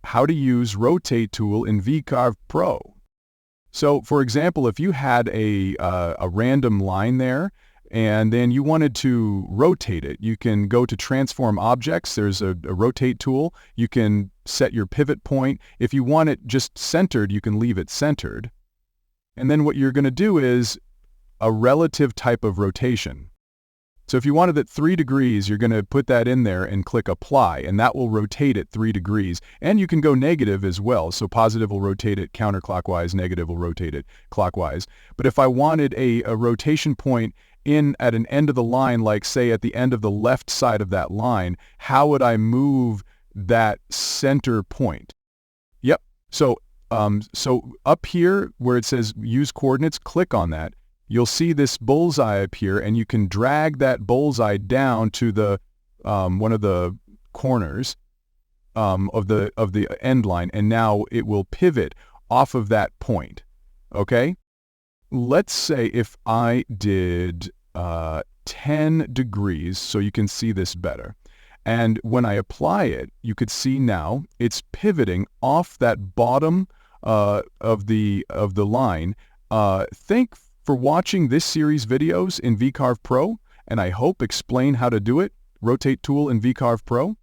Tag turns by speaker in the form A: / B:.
A: How to use Rotate tool in VCarve Pro. So, for example, if you had a random line there, and then you wanted to rotate it, you can go to Transform Objects. There's a Rotate tool. You can set your pivot point. If you want it just centered, you can leave it centered. And then what you're going to do is a relative type of rotation. So if you wanted it 3 degrees, you're going to put that in there and click Apply, and that will rotate it 3 degrees. And you can go negative as well. So positive will rotate it counterclockwise, negative will rotate it clockwise. But if I wanted a rotation point in at an end of the line, like say at the end of the left side of that line, how would I move that center point? Yep. So up here where it says Use Coordinates, click on that. You'll see this bullseye up here, and you can drag that bullseye down to the one of the corners of the end line, and now it will pivot off of that point. Okay? Let's say if I did 10 degrees, so you can see this better. And when I apply it, you could see now it's pivoting off that bottom of the line. Think for watching this series videos in VCarve Pro, and I hope explain how to do it, Rotate tool in VCarve Pro.